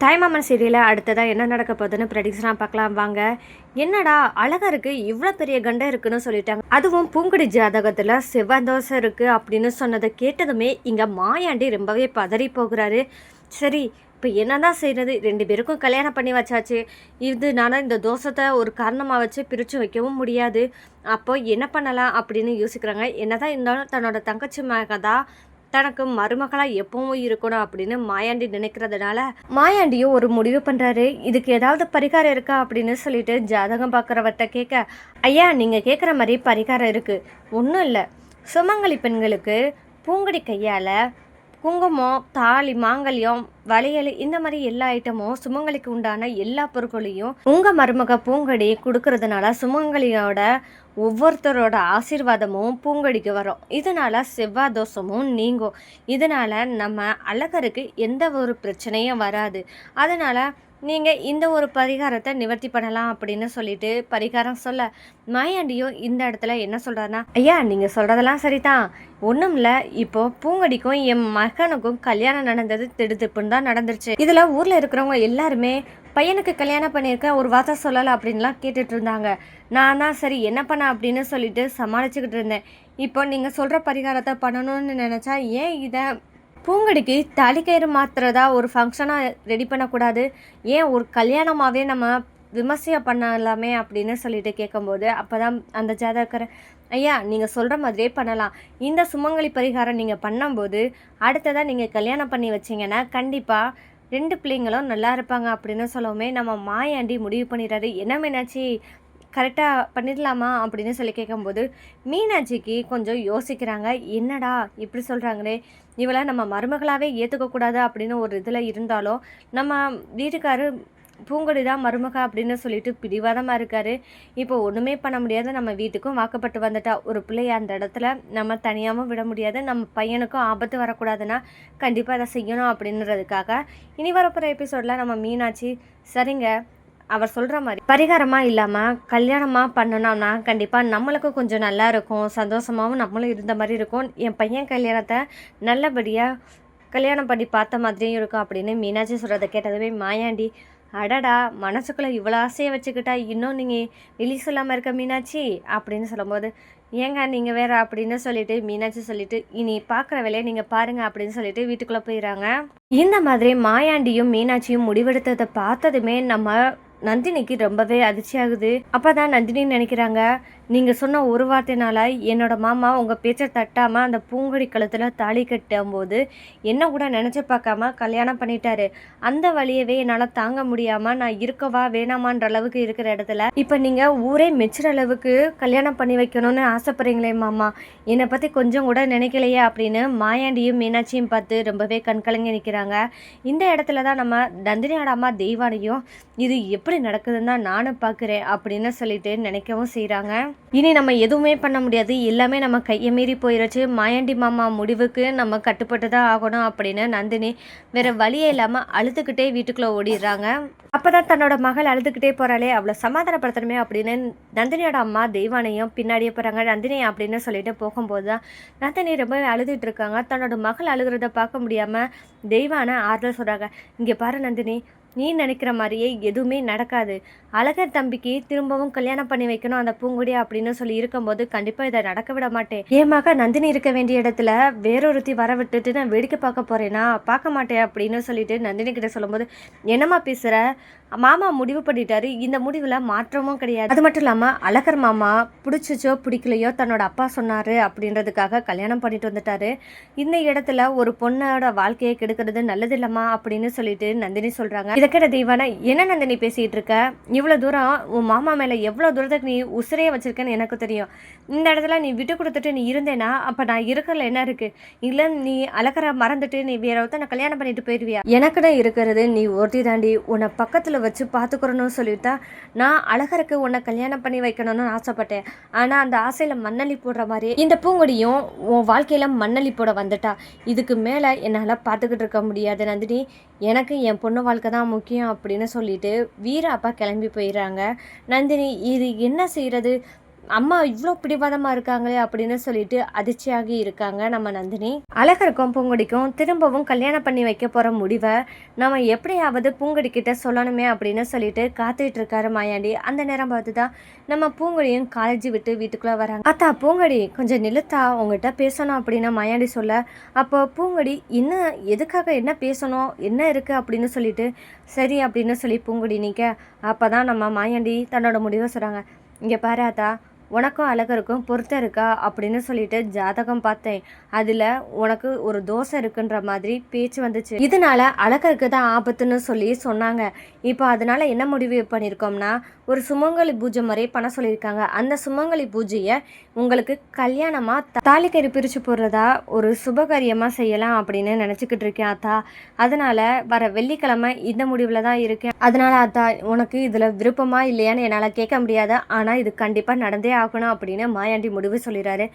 தாய்மாமன் சீரியலில் அடுத்ததாக என்ன நடக்க போகுதுன்னு ப்ரெடிக்ஷனாக பார்க்கலாம் வாங்க. என்னடா அழகருக்கு இவ்வளோ பெரிய கண்டம் இருக்குன்னு சொல்லிட்டாங்க. அதுவும் பூங்குடி ஜாதகத்தில் செவ்வாந்தோஷம் இருக்குது அப்படின்னு சொன்னதை கேட்டதுமே இங்கே மாயாண்டி ரொம்பவே பதறி போகிறாரு. சரி, இப்போ என்னதான் செய்கிறது? 2 பேருக்கும் கல்யாணம் பண்ணி வச்சாச்சு. இதனால இந்த தோஷத்தை ஒரு காரணமாக வச்சு பிரித்து வைக்கவும் முடியாது. அப்போ என்ன பண்ணலாம் அப்படின்னு யோசிக்கிறாங்க. என்னதான் இருந்தாலும் தன்னோட தங்கச்சி மக தான் தனக்கு மருமகளாக எப்பவும் இருக்கணும் அப்படின்னு மாயாண்டி நினைக்கிறதுனால மாயாண்டியும் ஒரு முடிவு பண்ணுறாரு. இதுக்கு ஏதாவது பரிகாரம் இருக்கா அப்படின்னு சொல்லிட்டு ஜாதகம் பார்க்குறவர்கிட்ட கேட்க, ஐயா நீங்கள் கேட்குற மாதிரி பரிகாரம் இருக்குது. ஒன்றும் இல்லை, சுமங்கலி பெண்களுக்கு பூங்கடி கையால் குங்குமம், தாலி, மாங்கல்யம், வளையல் இந்த மாதிரி எல்லா ஐட்டமும் சுமங்கலிக்கு உண்டான எல்லா பொருட்களையும் உங்கள் மருமக பூங்கடி கொடுக்கறதுனால சுமங்கலியோட ஒவ்வொருத்தரோட ஆசீர்வாதமும் பூங்கடிக்கு வரும். இதனால செவ்வாய் தோஷமும் நீங்கும். இதனால நம்ம அழகருக்கு எந்த ஒரு பிரச்சனையும் வராது. அதனால் நீங்கள் இந்த ஒரு பரிகாரத்தை நிவர்த்தி பண்ணலாம் அப்படின்னு சொல்லிட்டு பரிகாரம் சொல்ல, மாயாண்டியும் இந்த இடத்துல என்ன சொல்கிறாருன்னா, ஐயா நீங்கள் சொல்கிறதெல்லாம் சரிதான், ஒன்றும் இல்லை, இப்போ பூங்கடிக்கும் என் மகனுக்கும் கல்யாணம் நடந்தது திடுதிப்புன்னு தான் நடந்துருச்சு. இதில் ஊரில் இருக்கிறவங்க எல்லாருமே பையனுக்கு கல்யாணம் பண்ணியிருக்க ஒரு வார்த்தை சொல்லலை அப்படின்லாம் கேட்டுட்டு இருந்தாங்க. நான் தான் சரி என்ன பண்ண அப்படின்னு சொல்லிட்டு சமாளிச்சுக்கிட்டு இருந்தேன். இப்போ நீங்கள் சொல்கிற பரிகாரத்தை பண்ணணும்னு நினச்சா ஏன் இதை பூங்கடிக்கு தாலிக்கயிறு மாத்திரதா ஒரு ஃபங்க்ஷனாக ரெடி பண்ணக்கூடாது? ஏன் ஒரு கல்யாணமாகவே நம்ம விமர்சையாக பண்ணலாமே அப்படின்னு சொல்லிட்டு கேட்கும்போது அப்போ தான் அந்த ஜாதகர், ஐயா நீங்கள் சொல்கிற மாதிரியே பண்ணலாம். இந்த சுமங்கலி பரிகாரம் நீங்கள் பண்ணும்போது அடுத்ததாக நீங்கள் கல்யாணம் பண்ணி வச்சிங்கன்னா கண்டிப்பாக 2 பிள்ளைங்களும் நல்லா இருப்பாங்க அப்படின்னு சொல்லவுமே நம்ம மாயாண்டி முடிவு பண்ணிடுறாரு. என்ன மீனாட்சி கரெக்டாக பண்ணிடலாமா அப்படின்னு சொல்லி கேட்கும்போது மீனாட்சிக்கு கொஞ்சம் யோசிக்கிறாங்க. என்னடா இப்படி சொல்கிறாங்களே, இவளை நம்ம மருமகளாகவே ஏற்றுக்கக்கூடாது அப்படின்னு ஒரு இதில் இருந்தாலும் நம்ம வீட்டுக்காரர் பூங்கொடி தான் மருமக அப்படின்னு சொல்லிட்டு பிடிவாதமாக இருக்கார். இப்போ ஒன்றுமே பண்ண முடியாது, நம்ம வீட்டுக்கும் வாக்கப்பட்டு வந்துட்டா. ஒரு பிள்ளைய அந்த இடத்துல நம்ம தனியாகவும் விட முடியாது. நம்ம பையனுக்கும் ஆபத்து வரக்கூடாதுன்னா கண்டிப்பாக அதை செய்யணும் அப்படின்றதுக்காக இனி வரப்போகிற எபிசோடில் நம்ம மீனாட்சி சரிங்க அவர் சொல்கிற மாதிரி பரிகாரமாக இல்லாமல் கல்யாணமாக பண்ணணும்னா கண்டிப்பாக நம்மளுக்கும் கொஞ்சம் நல்லா இருக்கும், சந்தோஷமாகவும் நம்மளும் இருந்த மாதிரி இருக்கும், என் பையன் கல்யாணத்தை நல்லபடியாக கல்யாணம் பண்ணி பார்த்த மாதிரியும் இருக்கும் அப்படின்னு மீனாட்சி சொல்கிறத கேட்டதுமே மாயாண்டி, அடடா மனசுக்குள்ளே இவ்வளோ ஆசையை வச்சுக்கிட்டா இன்னும் நீங்கள் வெளியே சொல்லாமல் இருக்க மீனாட்சி அப்படின்னு சொல்லும்போது, ஏங்க நீங்கள் வேறு அப்படின்னு சொல்லிட்டு மீனாட்சி சொல்லிட்டு இனி பார்க்குற வேலையை நீங்கள் பாருங்கள் அப்படின்னு சொல்லிட்டு வீட்டுக்குள்ளே போயிடறாங்க. இந்த மாதிரி மாயாண்டியும் மீனாட்சியும் முடிவெடுத்ததை பார்த்ததுமே நம்ம நந்தினிக்கு ரொம்பவே அதிர்ச்சி ஆகுது. அப்போ தான் நந்தினி நினைக்கிறாங்க, நீங்கள் சொன்ன ஒரு வார்த்தைனால என்னோட மாமா உங்கள் பேச்சை தட்டாமல் அந்த பூங்கொடி கழுத்தில் தாலி கட்டும் போது என்ன கூட நினச்சி பார்க்காம கல்யாணம் பண்ணிட்டாரு. அந்த வழியவே என்னால் தாங்க முடியாமல் நான் இருக்கவா வேணாமான்ற அளவுக்கு இருக்கிற இடத்துல இப்போ நீங்கள் ஊரே மெச்சுற அளவுக்கு கல்யாணம் பண்ணி வைக்கணும்னு ஆசைப்படுறீங்களே மாமா, என்னை பற்றி கொஞ்சம் கூட நினைக்கலையே அப்படின்னு மாயாண்டியும் மீனாட்சியும் பார்த்து ரொம்பவே கண்கலங்கி நிற்கிறாங்க. இந்த இடத்துல தான் நம்ம நந்தினியோட அம்மா தெய்வானையும் இது எப்படி நடக்குதுன்னு தான் நானும் பார்க்குறேன் அப்படின்னு சொல்லிட்டு நினைக்கவும் செய்கிறாங்க. இனி நம்ம எதுவுமே பண்ண முடியாது, எல்லாமே நம்ம கையை மீறி போயிடுச்சு, மாயாண்டி மாமா முடிவுக்கு நம்ம கட்டுப்பட்டு தான் ஆகணும் அப்படின்னு நந்தினி வேறு வழியே இல்லாமல் அழுதுகிட்டே வீட்டுக்குள்ளே ஓடிடுறாங்க. அப்போ தான் தன்னோட மகள் அழுதுகிட்டே போகிறாளே அவளை சமாதானப்படுத்தணுமே அப்படின்னு நந்தினியோட அம்மா தெய்வானையும் பின்னாடியே போகிறாங்க. நந்தினி அப்படின்னு சொல்லிட்டு போகும்போது தான் நந்தினி ரொம்பவே அழுதுட்டு இருக்காங்க. தன்னோட மகள் அழுகிறத பார்க்க முடியாமல் தெய்வானை ஆறுதல் சொல்கிறாங்க. இங்கே பாரு நந்தினி, நீ நினைக்கிற மாதிரியே எதுவுமே நடக்காது. அழகர் தம்பிக்கு திரும்பவும் கல்யாணம் பண்ணி வைக்கணும் அந்த பூங்குடி அப்படின்னு சொல்லி இருக்கும்போது கண்டிப்பாக இதை நடக்க விட மாட்டேன். என் மக நந்தினி இருக்க வேண்டிய இடத்துல வேறொருத்தி வர விட்டுட்டு நான் வேடிக்கை பார்க்க போறேனா, பார்க்க மாட்டேன் அப்படின்னு சொல்லிட்டு நந்தினி கிட்ட சொல்லும்போது, என்னம்மா பேசுகிற, மாமா முடிவு பண்ணிட்டாரு, இந்த முடிவில் மாற்றமும் கிடையாது. அது மட்டும் இல்லாமல் அழகர் மாமா பிடிச்சிச்சோ பிடிக்கலையோ தன்னோட அப்பா சொன்னார் அப்படின்றதுக்காக கல்யாணம் பண்ணிட்டு வந்துட்டாரு. இந்த இடத்துல ஒரு பொண்ணோட வாழ்க்கையை கெடுக்கிறது நல்லது இல்லம்மா அப்படின்னு சொல்லிட்டு நந்தினி சொல்கிறாங்க. இதை கேட்ட தெய்வானா, என்ன நந்தினி பேசிகிட்டு இருக்க, இவ்வளோ தூரம் உன் மாமா மேலே எவ்வளோ தூரத்துக்கு நீ உசிரையே வச்சிருக்கேன்னு எனக்கு தெரியும். இந்த இடத்துல நீ விட்டு கொடுத்துட்டு நீ இருந்தேன்னா அப்போ நான் இருக்கிறதுல என்ன இருக்குது? இல்லை நீ அழகரை மறந்துட்டு நீ வேற ஒருத்தனை கல்யாணம் பண்ணிட்டு போயிடுவியா? எனக்குன்னு இருக்கிறது நீ ஒருத்தி தாண்டி, உன்னை பக்கத்தில் வச்சு பார்த்துக்கிறணும்னு சொல்லிட்டா நான் அழகருக்கு உன்னை கல்யாணம் பண்ணி வைக்கணும்னு ஆசைப்பட்டேன். ஆனால் அந்த ஆசையில் மண்ணள்ளி போடுற மாதிரி இந்த பூங்கொடியும் உன் வாழ்க்கையில் மண்ணள்ளி போட வந்துட்டா. இதுக்கு மேலே என்னால் பார்த்துக்கிட்டு இருக்க முடியாது நந்தினி, எனக்கு என் பொண்ணு வாழ்க்கை தான் முக்கியம் அப்படின்னு சொல்லிட்டு வீர அப்பா கிளம்பி போயிடுறாங்க. நந்தினி இது என்ன செய்கிறது, அம்மா இவ்வளோ பிடிவாதமாக இருக்காங்களே அப்படின்னு சொல்லிட்டு அதிர்ச்சியாகி இருக்காங்க நம்ம நந்தினி. அழகருக்கும் பூங்கொடிக்கும் திரும்பவும் கல்யாணம் பண்ணி வைக்க போகிற முடிவை நம்ம எப்படியாவது பூங்கொடி கிட்ட சொல்லணுமே அப்படின்னு சொல்லிட்டு காத்துட்டு இருக்காரு மாயாண்டி. அந்த நேரம் பார்த்து தான் நம்ம பூங்கொடியும் காலேஜ் விட்டு வீட்டுக்குள்ளே வராங்க. அத்தா பூங்கொடி கொஞ்சம் நிலுத்தா உங்ககிட்ட பேசணும் அப்படின்னு மாயாண்டி சொல்ல, அப்போ பூங்கொடி இன்னும் எதுக்காக என்ன பேசணும் என்ன இருக்குது அப்படின்னு சொல்லிட்டு சரி அப்படின்னு சொல்லி பூங்கொடி நிற்க, அப்போ தான் நம்ம மாயாண்டி தன்னோட முடிவை சொல்கிறாங்க. இங்கே பாரு அத்தா, உனக்கும் அழகருக்கும் பொருத்தம் இருக்கா அப்படின்னு சொல்லிட்டு ஜாதகம் பார்த்தேன். அதில் உனக்கு ஒரு தோசை இருக்குன்ற மாதிரி பேச்சு வந்துச்சு. இதனால அழகருக்கு தான் ஆபத்துன்னு சொல்லி சொன்னாங்க. இப்போ அதனால என்ன முடிவு பண்ணியிருக்கோம்னா, ஒரு சுமங்கலி பூஜை முறை பண்ண சொல்லியிருக்காங்க. அந்த சுமங்கலி பூஜையை உங்களுக்கு கல்யாணமாக தாலிக்கறி பிரித்து போடுறதா ஒரு சுபகாரியமாக செய்யலாம் அப்படின்னு நினச்சிக்கிட்டு இருக்கேன் அத்தா. அதனால் வர வெள்ளிக்கிழமை இந்த முடிவில் தான் இருக்கேன். அதனால் அத்தா உனக்கு இதில் விருப்பமா இல்லையான்னு என்னால் கேட்க முடியாது. ஆனால் இது கண்டிப்பாக நடந்தே ஆகணும் அப்படின்னு மாயாண்டி முடிவு சொல்லிடுறாரு.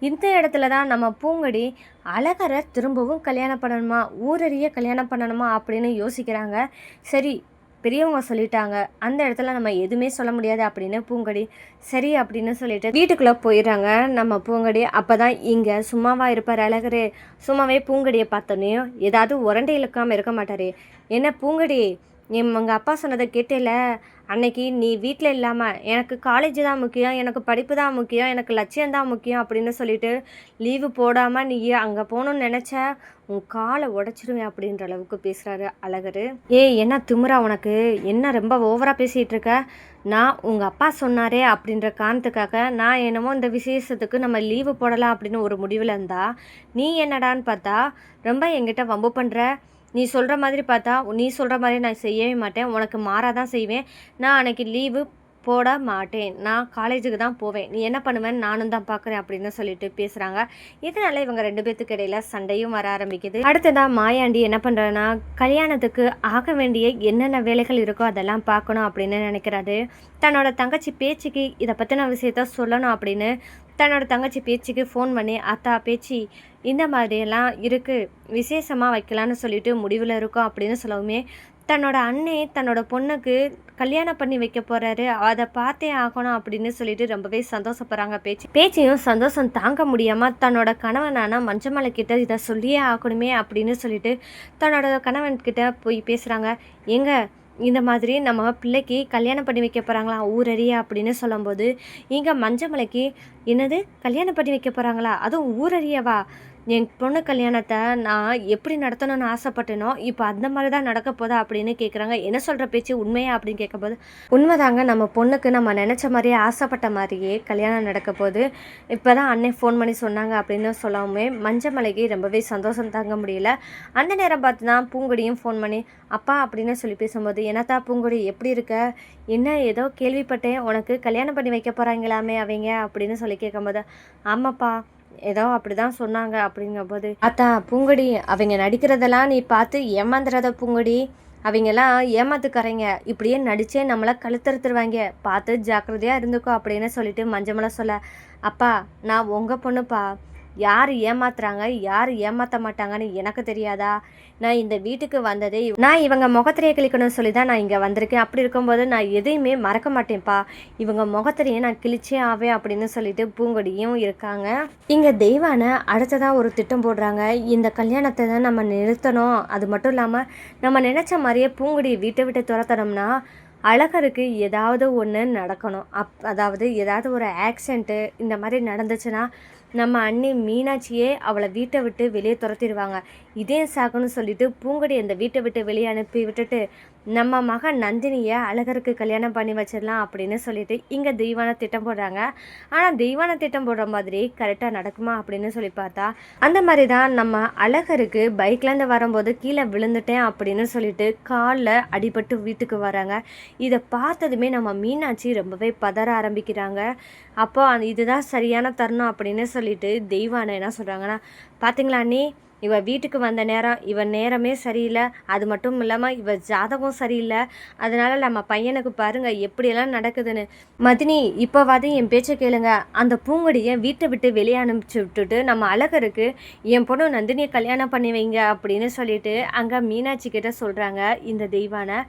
இந்த இடத்துல தான் நம்ம பூங்கொடி அழகரை திரும்பவும் கல்யாணம் பண்ணணுமா, ஊரறிய கல்யாணம் பண்ணணுமா அப்படின்னு யோசிக்கிறாங்க. சரி பெரியவங்க சொல்லிட்டாங்க, அந்த இடத்துல நம்ம எதுவுமே சொல்ல முடியாது அப்படின்னு பூங்கொடி சரி அப்படின்னு சொல்லிட்டு வீட்டுக்குள்ளே போயிடுறாங்க நம்ம பூங்கொடி. அப்போ தான் இங்கே சும்மாவாக இருப்பார் அழகரு. சும்மாவே பூங்கொடியை பார்த்தோன்னே ஏதாவது உரண்டை இழுக்காமல் இருக்க மாட்டார். என்ன பூங்கொடி, உங்கள் அப்பா சொன்னதை கேட்டேல, அன்னைக்கு நீ வீட்டில் இல்லாமல் எனக்கு காலேஜ் தான் முக்கியம், எனக்கு படிப்பு தான் முக்கியம், எனக்கு லட்சியம்தான் முக்கியம் அப்படின்னு சொல்லிட்டு லீவு போடாமல் நீ அங்கே போகணுன்னு நினச்ச, உன் காலை உடச்சிடுவேன் அப்படின்ற அளவுக்கு பேசுகிறாரு அழகரு. என்ன திமிரா உனக்கு, என்ன ரொம்ப ஓவராக பேசிகிட்டு இருக்க? நான் உங்கள் அப்பா சொன்னாரே அப்படின்ற காரணத்துக்காக நான் என்னமோ இந்த விசேஷத்துக்கு நம்ம லீவு போடலாம் அப்படின்னு ஒரு முடிவில் இருந்தா, நீ என்னடான்னு பார்த்தா ரொம்ப என்கிட்ட வம்பு பண்ணுற. நீ சொல்கிற மாதிரி பார்த்தா நீ சொல்கிற மாதிரி நான் செய்யவே மாட்டேன், உனக்கு மாறாதான் செய்வேன். நான் அன்னைக்கு லீவு போட மாட்டேன், நான் காலேஜுக்கு தான் போவேன். நீ என்ன பண்ணுவேன்னு நானும் தான் பார்க்குறேன் அப்படின்னு சொல்லிட்டு பேசுகிறாங்க. இதனால இவங்க 2 பேர்த்துக்கு இடையில சண்டையும் வர ஆரம்பிக்குது. அடுத்ததான் மாயாண்டி என்ன பண்ணுறேன்னா, கல்யாணத்துக்கு ஆக வேண்டிய என்னென்ன வேலைகள் இருக்கோ அதெல்லாம் பார்க்கணும் அப்படின்னு நினைக்கிறாரு. தன்னோட தங்கச்சி பேச்சுக்கு இதை பற்றின விஷயத்த சொல்லணும் அப்படின்னு தன்னோட தங்கச்சி பேச்சுக்கு ஃபோன் பண்ணி, அத்தா பேச்சு இந்த மாதிரியெல்லாம் இருக்குது, விசேஷமாக வைக்கலான்னு சொல்லிட்டு முடிவில் இருக்கோம் அப்படின்னு சொல்லவுமே, தன்னோட அண்ணே தன்னோட பொண்ணுக்கு கல்யாணம் பண்ணி வைக்க போகிறாரு, அதை பார்த்தே ஆகணும் அப்படின்னு சொல்லிட்டு ரொம்பவே சந்தோஷப்படுறாங்க. பேச்சையும் சந்தோஷம் தாங்க முடியாமல் தன்னோட கணவனான மஞ்சமலை கிட்ட இதை சொல்லியே ஆகணுமே அப்படின்னு சொல்லிட்டு தன்னோட கணவன்கிட்ட போய் பேசுகிறாங்க. எங்க இந்த மாதிரி நம்ம பிள்ளைக்கு கல்யாணம் பண்ணி வைக்க போகிறாங்களா ஊரறிய அப்படின்னு சொல்லும்போது, இங்கே மஞ்சமலைக்கு என்னது கல்யாணம் பண்ணி வைக்க போகிறாங்களா, அதுவும் ஊரறியவா, என் பொண்ணு கல்யாணத்தை நான் எப்படி நடத்தணும்னு ஆசைப்பட்டேனோ இப்போ அந்த மாதிரி தான் நடக்க போதா அப்படின்னு கேட்குறாங்க. என்ன சொல்கிற பேச்சு உண்மையா அப்படின்னு கேட்கும்போது, உண்மைதாங்க, நம்ம பொண்ணுக்கு நம்ம நினச்ச மாதிரியே ஆசைப்பட்ட மாதிரியே கல்யாணம் நடக்க போது, இப்போ தான் அண்ணன் ஃபோன் பண்ணி சொன்னாங்க அப்படின்னு சொல்லாமே மஞ்சமலைக்கு ரொம்பவே சந்தோஷம் தாங்க முடியல. அந்த நேரம் பார்த்து தான் பூங்கொடியும் ஃபோன் பண்ணி அப்பா அப்படின்னு சொல்லி பேசும்போது, என்னத்தா பூங்கொடி எப்படி இருக்க, என்ன ஏதோ கேள்விப்பட்டேன் உனக்கு கல்யாணம் பண்ணி வைக்க போகிறாங்களாமே அவங்க அப்படின்னு சொல்லி கேட்கும்போது, ஆமாப்பா ஏதோ அப்படிதான் சொன்னாங்க அப்படிங்கும்போது, அத்தா பூங்கொடி அவங்க நடிக்கிறதெல்லாம் நீ பார்த்து ஏமாந்துடாத பூங்கொடி, அவங்கெல்லாம் ஏமாத்துக்காரங்க, இப்படியே நடிச்சே நம்மளை கழுத்தறுத்துருவாங்க, பார்த்து ஜாக்கிரதையாக இருந்துக்கோ அப்படின்னு சொல்லிட்டு மஞ்சமலை சொல்ல, அப்பா நான் உங்கள் பொண்ணுப்பா, யார் ஏமாத்துறாங்க யார் ஏமாற்ற மாட்டாங்கன்னு எனக்கு தெரியாதா, நான் இந்த வீட்டுக்கு வந்ததே நான் இவங்க முகத்திரையை கிழிக்கணும்னு சொல்லி தான் நான் இங்கே வந்திருக்கேன். அப்படி இருக்கும்போது நான் எதையுமே மறக்க மாட்டேன்ப்பா, இவங்க முகத்திரையை நான் கிழிச்சே ஆவேன் அப்படின்னு சொல்லிட்டு பூங்கொடியும் இருக்காங்க. இங்கே தெய்வானை அடுத்ததாக ஒரு திட்டம் போடுறாங்க. இந்த கல்யாணத்தை தான் நம்ம நிறுத்தணும், அது மட்டும் இல்லாமல் நம்ம நினச்ச மாதிரியே பூங்கொடியை வீட்டை விட்டு துரத்தணும்னா அழகருக்கு ஏதாவது ஒன்று நடக்கணும். அதாவது ஏதாவது ஒரு ஆக்சிடெண்ட்டு இந்த மாதிரி நடந்துச்சுன்னா நம்ம அண்ணி மீனாட்சியே அவளை வீட்டை விட்டு வெளியே துரத்திடுவாங்க. இதே சாக்குன்னு சொல்லிட்டு பூங்கொடி அந்த வீட்டை விட்டு வெளியே அனுப்பி விட்டுட்டு நம்ம மகன் நந்தினியை அழகருக்கு கல்யாணம் பண்ணி வச்சிடலாம் அப்படின்னு சொல்லிட்டு இங்கே தெய்வான திட்டம் போடுறாங்க. ஆனால் தெய்வான திட்டம் போடுற மாதிரி கரெக்டாக நடக்குமா அப்படின்னு சொல்லி பார்த்தா, அந்த மாதிரி தான் நம்ம அழகருக்கு பைக்லேருந்து வரும்போது கீழே விழுந்துட்டேன் அப்படின்னு சொல்லிட்டு காலில் அடிபட்டு வீட்டுக்கு வராங்க. இதை பார்த்ததுமே நம்ம மீனாட்சி ரொம்பவே பதற ஆரம்பிக்கிறாங்க. அப்போ இதுதான் சரியான தருணம் அப்படின்னு சொல்லிட்டு தெய்வானை என்ன சொல்கிறாங்கன்னா, பார்த்தீங்களா அண்ணி, இவ வீட்டுக்கு வந்த நேரம் இவ நேரமே சரியில்லை, அது மட்டும் இல்லாமல் இவ ஜாதகம் சரியில்லை, அதனால் நம்ம பையனுக்கு பாருங்க எப்படியெல்லாம் நடக்குதுன்னு. மதினி இப்போவாது என் பேச்சை கேளுங்க, அந்த பூங்கொடியை வீட்டை விட்டு வெளியே அனுப்பிச்சி விட்டுட்டு நம்ம அழகருக்கு என் பொண்ணு நந்தினியை கல்யாணம் பண்ணி வைங்க அப்படின்னு சொல்லிட்டு அங்கே மீனாட்சி கிட்ட சொல்கிறாங்க இந்த தெய்வானை.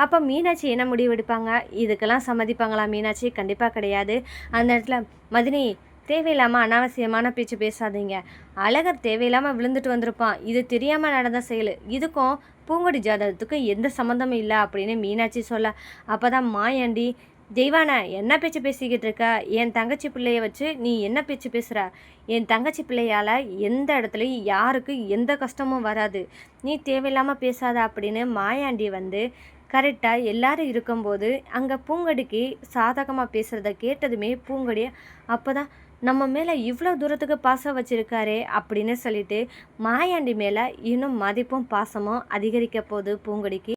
அப்போ மீனாட்சி என்ன முடிவெடுப்பாங்க? இதுக்கெல்லாம் சம்மதிப்பாங்களா மீனாட்சி? கண்டிப்பாக கிடையாது. அந்த இடத்துல மதினி தேவையில்லாமல் அனாவசியமான பேச்சு பேசாதீங்க, அழகர் தேவையில்லாமல் விழுந்துட்டு வந்திருப்பான், இது தெரியாமல் நடந்த செயல், இதுக்கும் பூங்கொடி ஜாதகத்துக்கும் எந்த சம்மந்தமும் இல்லை அப்படின்னு மீனாட்சி சொல்ல. அப்போ தான் மாயாண்டி, தெய்வானா என்ன பேச்சு பேசிக்கிட்டு இருக்க? என் தங்கச்சி பிள்ளைய வச்சு நீ என்ன பேச்சு பேசுகிற? என் தங்கச்சி பிள்ளையால் எந்த இடத்துலையும் யாருக்கு எந்த கஷ்டமும் வராது, நீ தேவையில்லாமல் பேசாத அப்படின்னு மாயாண்டி வந்து கரெக்டாக எல்லாரும் இருக்கும்போது அங்கே பூங்கொடிக்கு சாதகமாக பேசுகிறத கேட்டதுமே பூங்கொடி அப்போ தான் நம்ம மேலே இவ்வளோ தூரத்துக்கு பாசம் வச்சுருக்காரே அப்படின்னு சொல்லிட்டு மாயாண்டி மேலே இன்னும் மதிப்பும் பாசமும் அதிகரிக்க போகுது பூங்கொடிக்கு.